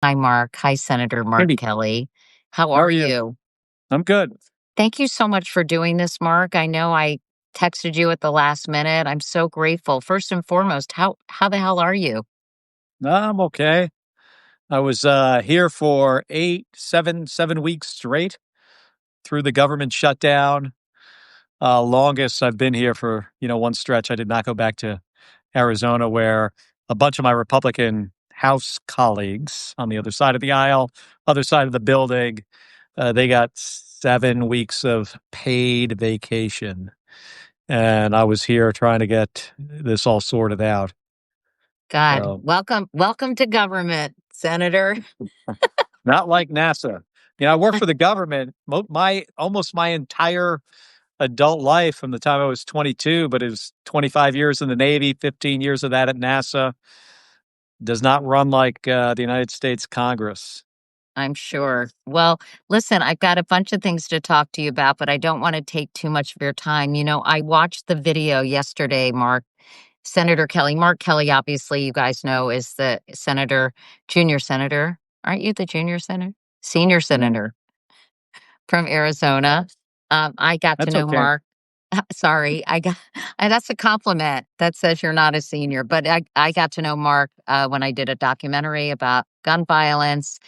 Hi, Mark. Hi, Senator Mark Cindy, Kelly. How how are are you? you? I'm good. Thank you so much for doing this, Mark. I know I texted you at the last minute. I'm so grateful. First and foremost, how the hell are you? I'm okay. I was here for 7 weeks straight through the government shutdown. Longest I've been here for, one stretch. I did not go back to Arizona where a bunch of my Republican House colleagues on the other side of the aisle, other side of the building, they got 7 weeks of paid vacation. And I was here trying to get this all sorted out. God, So welcome to government, Senator. not like NASA. I worked for the government my almost my entire adult life from the time I was 22, but it was 25 years in the Navy, 15 years of that at NASA. Does not run like the United States Congress. I'm sure. Well, listen, I've got a bunch of things to talk to you about, but I don't want to take too much of your time. I watched the video yesterday, Mark. Senator Kelly. Mark Kelly, obviously, you guys know, is the senator, junior senator. Aren't you the junior senator? Senior Yeah, senator from Arizona. I got to that's know okay. Mark. Sorry, that's a compliment that says you're not a senior, but I got to know Mark when I did a documentary about gun violence,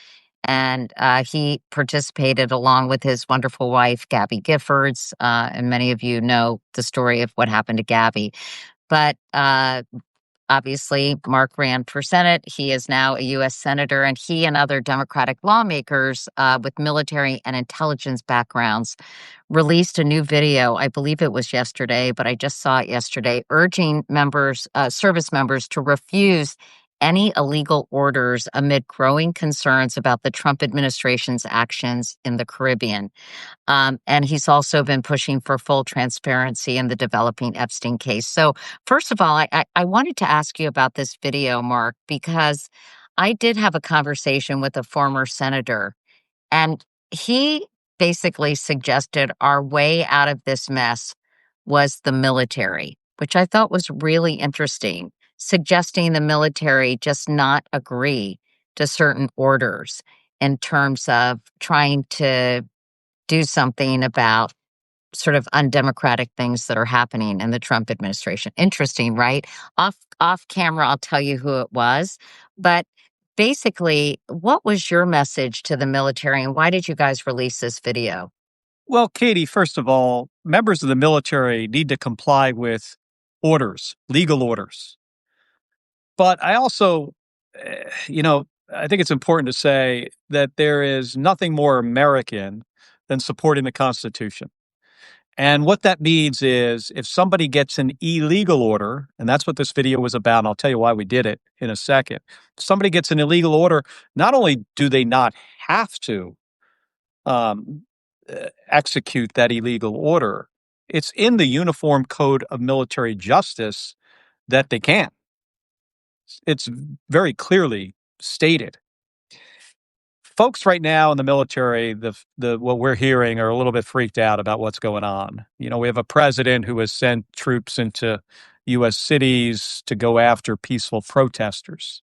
and he participated along with his wonderful wife, Gabby Giffords. And many of you know the story of what happened to Gabby. But obviously, Mark ran for Senate. He is now a U.S. Senator, and he and other Democratic lawmakers with military and intelligence backgrounds released a new video. I believe it was yesterday, but I just saw it yesterday, urging service members to refuse any illegal orders amid growing concerns about the Trump administration's actions in the Caribbean. And he's also been pushing for full transparency in the developing Epstein case. So, first of all, I wanted to ask you about this video, Mark, because I did have a conversation with a former senator, and he basically suggested our way out of this mess was the military, which I thought was really interesting, suggesting the military just not agree to certain orders in terms of trying to do something about sort of undemocratic things that are happening in the Trump administration. Interesting, right? Off camera, I'll tell you who it was. But basically, what was your message to the military and why did you guys release this video? Well, Katie, first of all, members of the military need to comply with orders, legal orders. But I also, I think it's important to say that there is nothing more American than supporting the Constitution. And what that means is if somebody gets an illegal order, and that's what this video was about, and I'll tell you why we did it in a second. If somebody gets an illegal order, not only do they not have to um, execute that illegal order, it's in the Uniform Code of Military Justice that they can. It's very clearly stated. Folks right now in the military, the what we're hearing are a little bit freaked out about what's going on. We have a president who has sent troops into U.S. cities to go after peaceful protesters,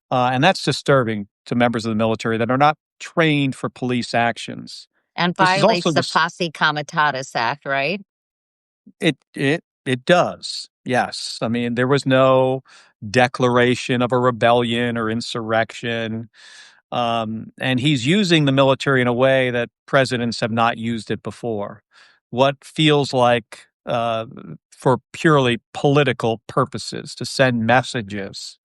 and that's disturbing to members of the military that are not trained for police actions. And This is also violates the this. Posse Comitatus Act, right? It does. Yes, I mean there was no declaration of a rebellion or insurrection. And he's using the military in a way that presidents have not used it before. What feels like for purely political purposes to send messages.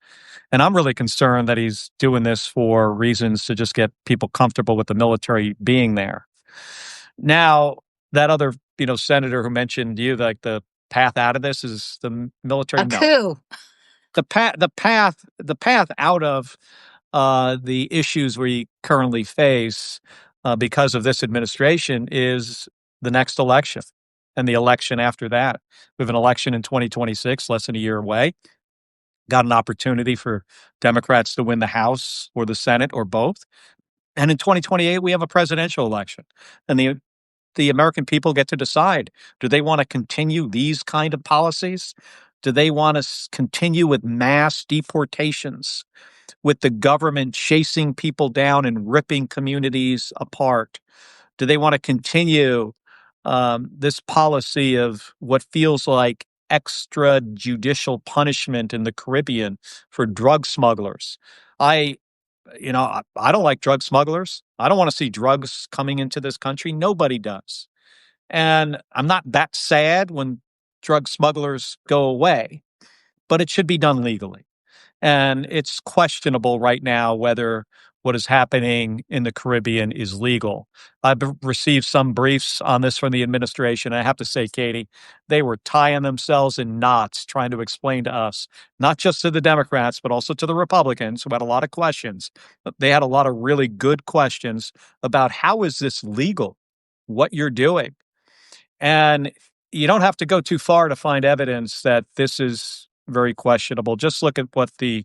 And I'm really concerned that he's doing this for reasons to just get people comfortable with the military being there. Now, that other, senator who mentioned you, like the path out of this is the military. A No, coup. the path out of the issues we currently face because of this administration is the next election and the election after that. We have an election in 2026, less than a year away. Got an opportunity for Democrats to win the House or the Senate or both. And in 2028, we have a presidential election. And the American people get to decide, do they want to continue these kind of policies? Do they want to continue with mass deportations, with the government chasing people down and ripping communities apart? Do they want to continue this policy of what feels like extrajudicial punishment in the Caribbean for drug smugglers? I, I don't like drug smugglers. I don't want to see drugs coming into this country. Nobody does. And I'm not that sad when drug smugglers go away, but it should be done legally. And it's questionable right now whether what is happening in the Caribbean is legal. I've received some briefs on this from the administration. I have to say, Katie, they were tying themselves in knots trying to explain to us, not just to the Democrats, but also to the Republicans who had a lot of questions. They had a lot of really good questions about how is this legal, what you're doing. And you don't have to go too far to find evidence that this is very questionable. Just look at what the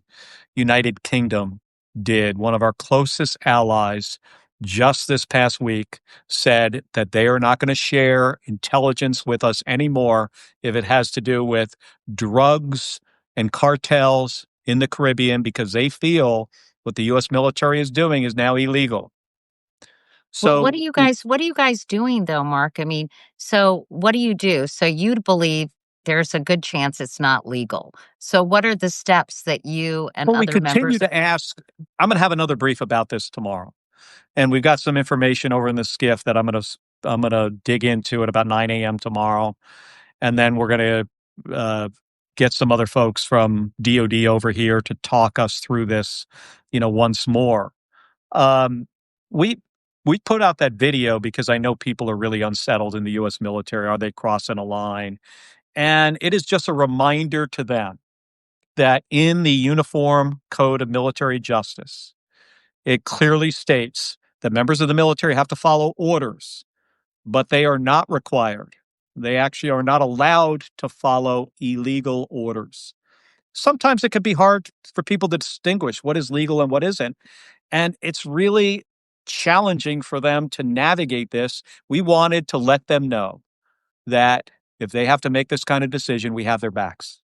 United Kingdom did. One of our closest allies just this past week said that they are not going to share intelligence with us anymore if it has to do with drugs and cartels in the Caribbean because they feel what the U.S. military is doing is now illegal. What are So you guys doing though, Mark? I mean, so what do you do? So you'd believe there's a good chance it's not legal. So what are the steps that you and well, we other continue members? to ask. I'm going to have another brief about this tomorrow, and we've got some information over in the skiff that I'm going to dig into at about 9 a.m. tomorrow, and then we're going to get some other folks from DoD over here to talk us through this, once more. Um, we we put out that video because I know people are really unsettled in the U.S. military. Are they crossing a line? And it is just a reminder to them that in the Uniform Code of Military Justice, it clearly states that members of the military have to follow orders, but they are not required. They actually are not allowed to follow illegal orders. Sometimes it can be hard for people to distinguish what is legal and what isn't. And it's really challenging for them to navigate this. We wanted to let them know that if they have to make this kind of decision, we have their backs.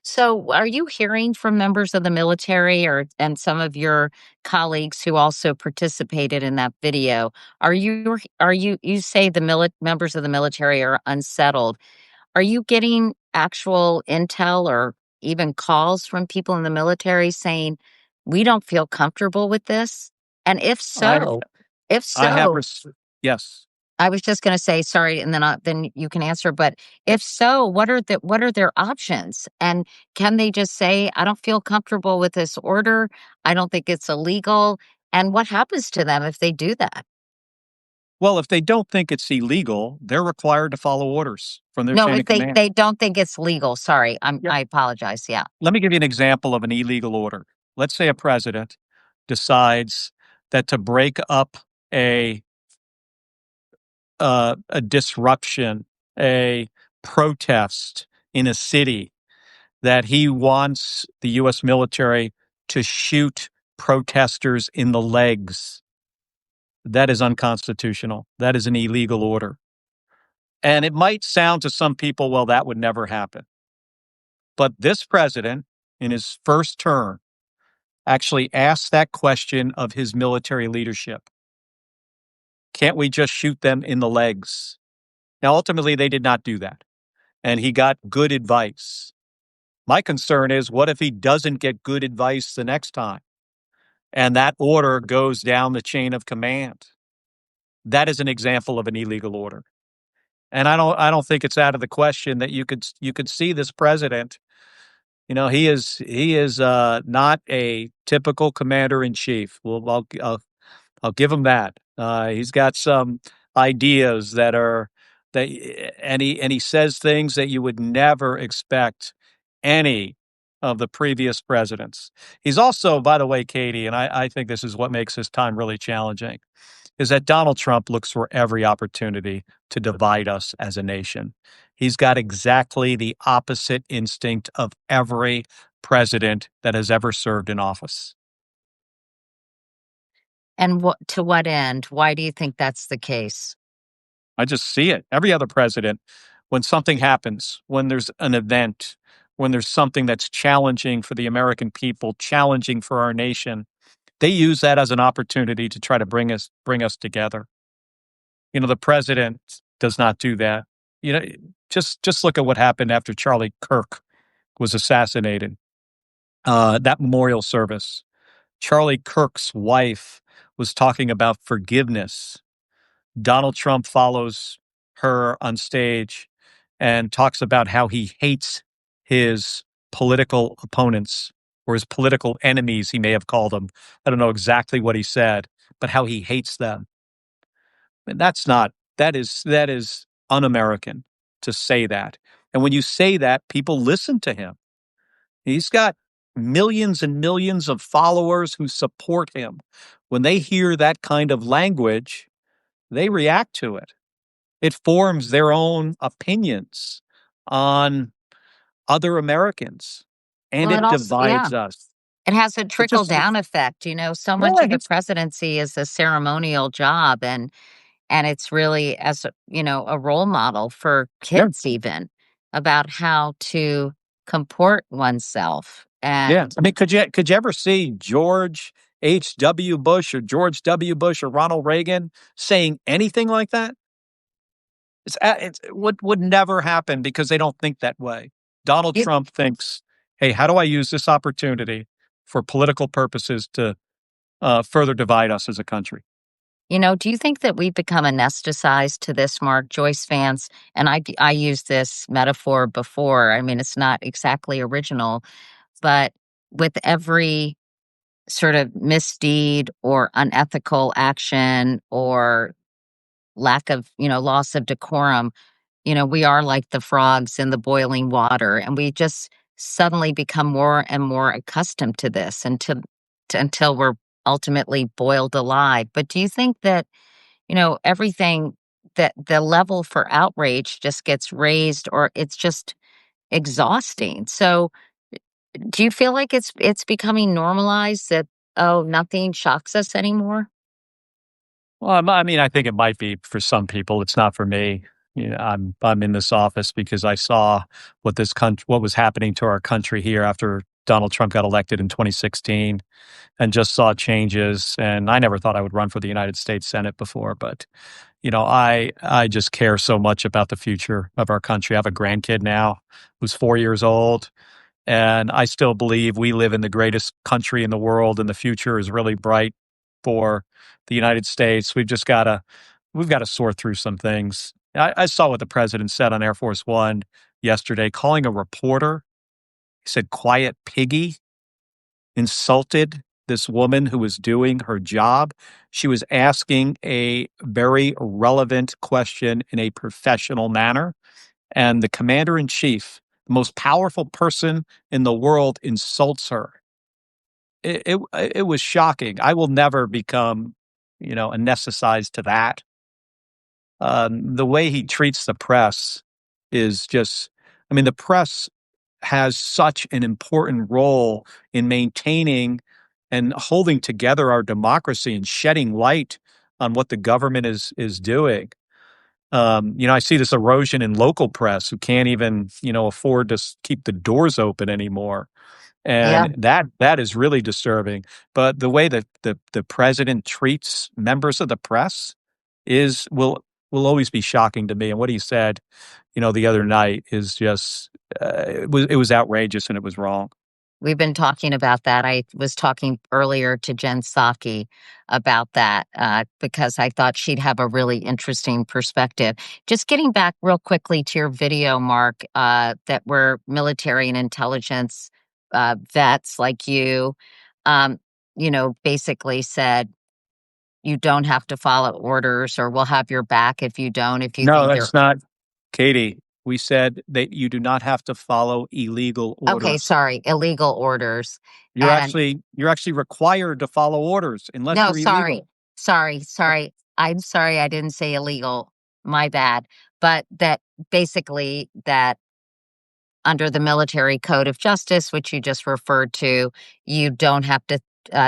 So are you hearing from members of the military or and some of your colleagues who also participated in that video? You say the members of the military are unsettled. Are you getting actual intel or even calls from people in the military saying, "We don't feel comfortable with this"? And I if I have so, yes. I was just gonna say, sorry, and then you can answer, but if so, what are their options? And can they just say, "I don't feel comfortable with this order. I don't think it's illegal." And what happens to them if they do that? Well, if they don't think it's illegal, they're required to follow orders from their No, chain if of command. they don't think it's legal, sorry, Yeah. I apologize, yeah. Let me give you an example of an illegal order. Let's say a president decides that to break up a a disruption, a protest in a city, that he wants the U.S. military to shoot protesters in the legs. That is unconstitutional. That is an illegal order. And it might sound to some people, well, that would never happen. But this president, in his first term, actually asked that question of his military leadership. Can't we just shoot them in the legs? Now, ultimately, they did not do that. And he got good advice. My concern is what if he doesn't get good advice the next time and that order goes down the chain of command? That is an example of an illegal order. And I don't think it's out of the question that you could see this president. He is not a typical commander in chief. Well, I'll give him that. He's got some ideas and he says things that you would never expect any of the previous presidents. He's also, by the way, Katie, and I think this is what makes his time really challenging, is that Donald Trump looks for every opportunity to divide us as a nation. He's got exactly the opposite instinct of every president that has ever served in office. And to what end? Why do you think that's the case? I just see it. Every other president, when something happens, when there's an event, when there's something that's challenging for the American people, challenging for our nation, they use that as an opportunity to try to bring us together. The president does not do that. You know, just look at what happened after Charlie Kirk was assassinated. That memorial service. Charlie Kirk's wife was talking about forgiveness. Donald Trump follows her on stage and talks about how he hates his political opponents or his political enemies, he may have called them. I don't know exactly what he said, but how he hates them. And that is un-American to say that. And when you say that, people listen to him. He's got millions and millions of followers who support him. When they hear that kind of language, they react to it. It forms their own opinions on other Americans, and Well, it it also, yeah, divides us. it has a It trickle just, down effect. So much yeah, of the presidency is a ceremonial job, and it's really as a role model for yeah, kids even about how to comport oneself. yeah. And I mean, could you ever see George H.W. Bush or George W. Bush or Ronald Reagan saying anything like that? It would never happen because they don't think that way. Donald you, Trump thinks, hey, how do I use this opportunity for political purposes to further divide us as a country? do you think that we've become anesthetized to this, Mark? Joyce fans, and I used this metaphor before. I mean, it's not exactly original, but with every sort of misdeed or unethical action or lack of, loss of decorum, we are like the frogs in the boiling water, and we just suddenly become more and more accustomed to this until we're ultimately boiled alive. But do you think that, everything that the level for outrage just gets raised or it's just exhausting? So do you feel like it's becoming normalized that, oh, nothing shocks us anymore? Well, I mean, I think it might be for some people. It's not for me. I'm in this office because I saw what was happening to our country here after Donald Trump got elected in 2016, and just saw changes. And I never thought I would run for the United States Senate before, but I just care so much about the future of our country. I have a grandkid now who's 4 years old, and I still believe we live in the greatest country in the world, and the future is really bright for the United States. We've got to sort through some things. I saw what the president said on Air Force One yesterday, calling a reporter. He said, "Quiet piggy," insulted this woman who was doing her job. She was asking a very relevant question in a professional manner, and the commander in chief, the most powerful person in the world, insults her. It was shocking. I will never become, anesthetized to that. The way he treats the press is just, I mean, the press has such an important role in maintaining and holding together our democracy and shedding light on what the government is doing. I see this erosion in local press who can't even, afford to keep the doors open anymore. Yeah. And that is really disturbing. But the way that the president treats members of the press is will always be shocking to me. And what he said, the other night is just it was outrageous and it was wrong. We've been talking about that. I was talking earlier to Jen Psaki about that because I thought she'd have a really interesting perspective. Just getting back real quickly to your video, Mark, that were military and intelligence vets like you, basically said you don't have to follow orders or we'll have your back if you don't, if you No, think they're that's not Katie. We said that you do not have to follow illegal okay, orders. sorry, illegal orders. You're And actually you're actually required to follow orders unless no, you're sorry. illegal. Sorry. I'm sorry I didn't say illegal. My bad. But that basically that under the military code of justice, which you just referred to, you don't have to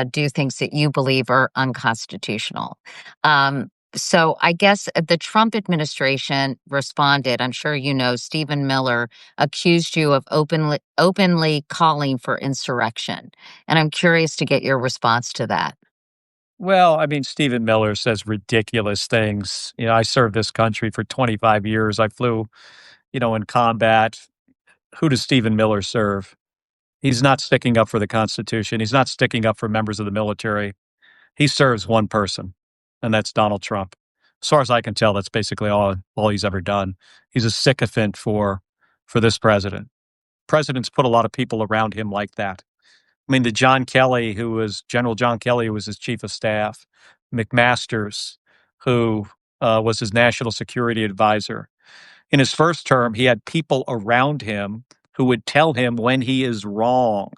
do things that you believe are unconstitutional. Um, So I guess the Trump administration responded. I'm sure you know Stephen Miller accused you of openly calling for insurrection, and I'm curious to get your response to that. Well, I mean, Stephen Miller says ridiculous things. I served this country for 25 years. I flew, in combat. Who does Stephen Miller serve? He's not sticking up for the Constitution. He's not sticking up for members of the military. He serves one person, and that's Donald Trump. As far as I can tell, that's basically all he's ever done. He's a sycophant for this president. Presidents put a lot of people around him like that. I mean, the General John Kelly, who was his chief of staff, McMaster's, who was his national security advisor. In his first term, he had people around him who would tell him when he is wrong,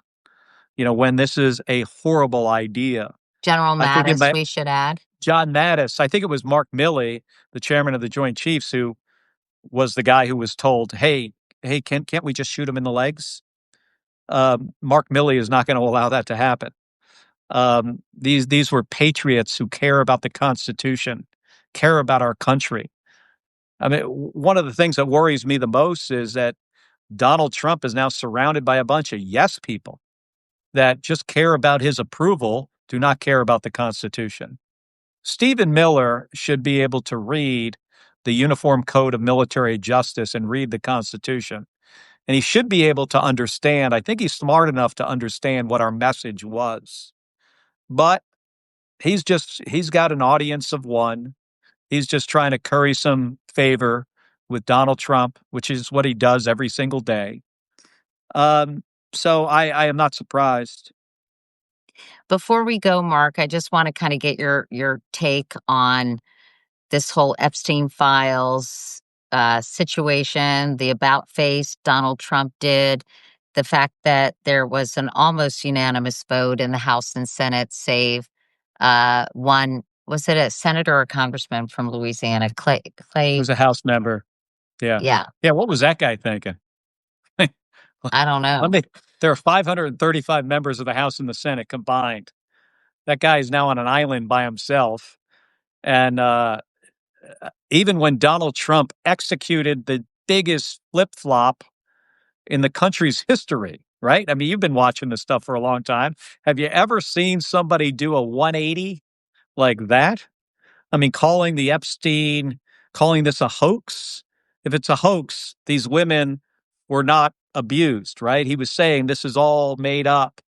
when this is a horrible idea. General I think Mattis, we should add. John Mattis, I think it was Mark Milley, the chairman of the Joint Chiefs, who was the guy who was told, hey, can't we just shoot him in the legs? Mark Milley is not going to allow that to happen. These were patriots who care about the Constitution, care about our country. I mean, one of the things that worries me the most is that Donald Trump is now surrounded by a bunch of yes people that just care about his approval, do not care about the Constitution. Stephen Miller should be able to read the Uniform Code of Military Justice and read the Constitution. And he should be able to understand. I think he's smart enough to understand what our message was. But he's got an audience of one. He's just trying to curry some favor with Donald Trump, which is what he does every single day. So I am not surprised. Before we go, Mark, I just want to kind of get your take on this whole Epstein files situation, the about face Donald Trump did, the fact that there was an almost unanimous vote in the House and Senate, save one. Was it a senator or a congressman from Louisiana? He Clay. was a House member. Yeah. Yeah, Yeah. What was that guy thinking? I don't Let know. me, there are 535 members of the House and the Senate combined. That guy is now on an island by himself. And even when Donald Trump executed the biggest flip flop in the country's history, right? I mean, you've been watching this stuff for a long time. Have you ever seen somebody do a 180 like that? I mean, calling this a hoax. If it's a hoax, these women were not abused, right? He was saying this is all made up.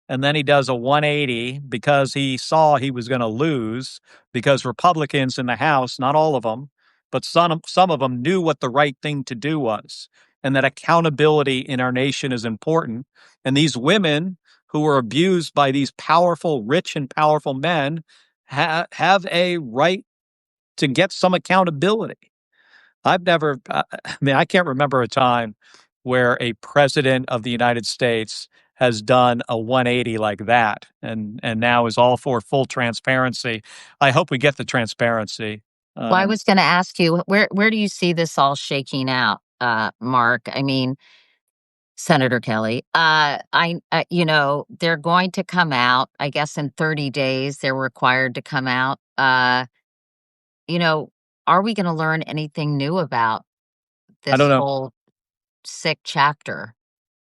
And then he does a 180 because he saw he was going to lose because Republicans in the House, not all of them, but some of them knew what the right thing to do was and that accountability in our nation is important. And these women who were abused by these powerful, rich and powerful men have a right to get some accountability. I mean, I can't remember a time where a president of the United States has done a 180 like that and now is all for full transparency. I hope we get the transparency. Well, I Um, was going to ask you, where do you see this all shaking out, Mark? I mean, Senator Kelly, they're going to come out. I guess in 30 days they're required to come out. You know, are we going to learn anything new about I don't this know. whole sick chapter?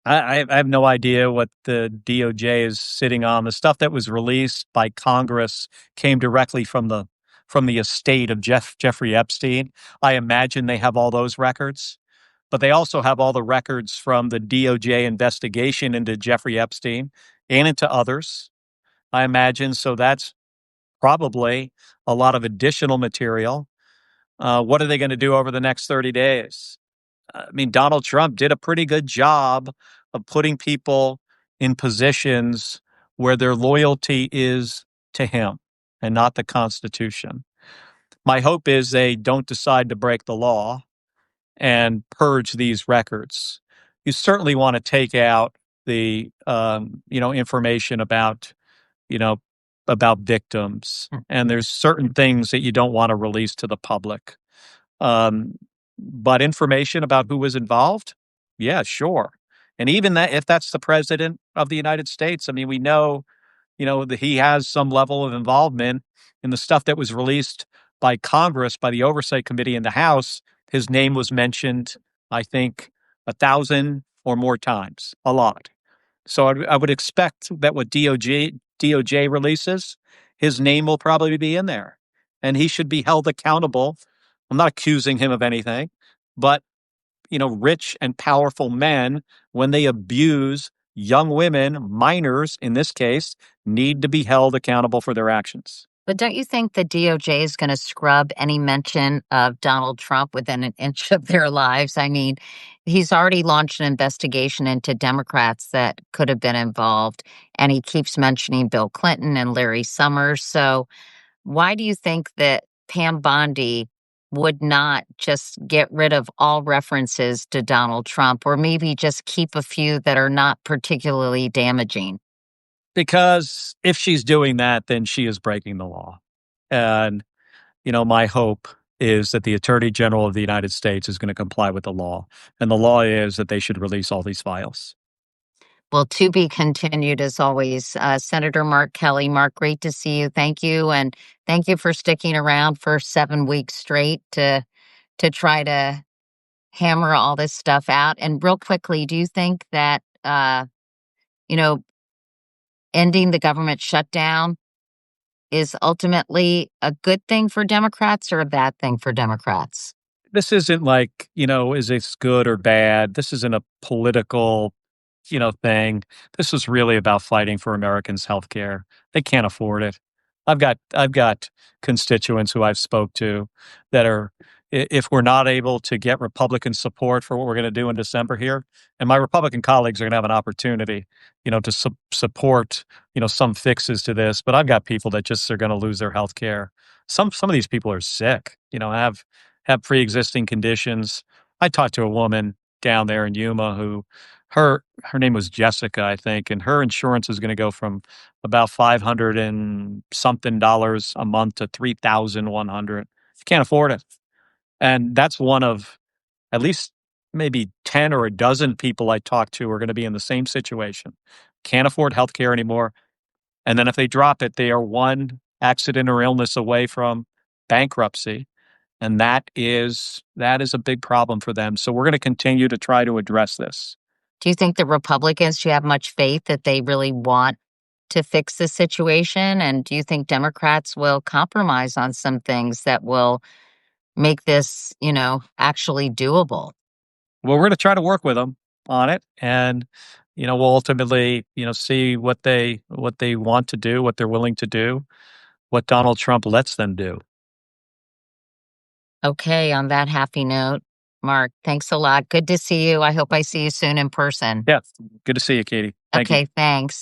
I have no idea what the DOJ is sitting on. The stuff that was released by Congress came directly from the estate of Jeffrey Epstein. I imagine they have all those records, but they also have all the records from the DOJ investigation into Jeffrey Epstein and into others. I imagine so. That's probably a lot of additional material. What are they going to do over the next 30 days? I mean, Donald Trump did a pretty good job of putting people in positions where their loyalty is to him and not the Constitution. My hope is they don't decide to break the law and purge these records. You certainly want to take out the information you know about victims, and there's certain things that you don't want to release to the public. Um, but information about who was involved, yeah, sure. And even that, if that's the president of the United States, I mean, we know, that he has some level of involvement in the stuff that was released by Congress, by the Oversight Committee in the House, his name was mentioned, I think, 1,000 or more times, a lot. So I would expect that what DOJ releases, his name will probably be in there, and he should be held accountable. I'm not accusing him of anything, but rich and powerful men, when they abuse young women, minors in this case, need to be held accountable for their actions. But don't you think the DOJ is going to scrub any mention of Donald Trump within an inch of their lives? I mean, he's already launched an investigation into Democrats that could have been involved, and he keeps mentioning Bill Clinton and Larry Summers. So, why do you think that Pam Bondi would not just get rid of all references to Donald Trump, or maybe just keep a few that are not particularly damaging? Because if she's doing that, then she is breaking the law. And, my hope is that the Attorney General of the United States is going to comply with the law. And the law is that they should release all these files. Well, to be continued as always, Senator Mark Kelly. Mark, great to see you. Thank you, and thank you for sticking around for 7 weeks straight to try to hammer all this stuff out. And real quickly, do you think that you know ending the government shutdown is ultimately a good thing for Democrats or a bad thing for Democrats? This isn't like, is this good or bad? This isn't a political thing. This is really about fighting for Americans' health care. They can't afford it. I've got constituents who I've spoke to that are if we're not able to get Republican support for what we're going to do in December here, and my Republican colleagues are going to have an opportunity, to support, some fixes to this. But I've got people that just are going to lose their health care. Some of these people are sick, have pre-existing conditions. I talked to a woman down there in Yuma who her name was Jessica, I think, and her insurance is going to go from about 500 and something dollars a month to 3,100. You can't afford it. And that's one of at least maybe 10 or a dozen people I talked to are going to be in the same situation. Can't afford healthcare anymore. And then if they drop it, they are one accident or illness away from bankruptcy. And that is a big problem for them. So we're going to continue to try to address this. Do you think the Republicans, do you have much faith that they really want to fix the situation? And do you think Democrats will compromise on some things that will make this, actually doable? Well, we're going to try to work with them on it, and we'll ultimately see what they want to do, what they're willing to do, what Donald Trump lets them do. Okay, on that happy note, Mark, thanks a lot. Good to see you. I hope I see you soon in person. Yeah, good to see you, Katie. Thank you. Okay, thanks.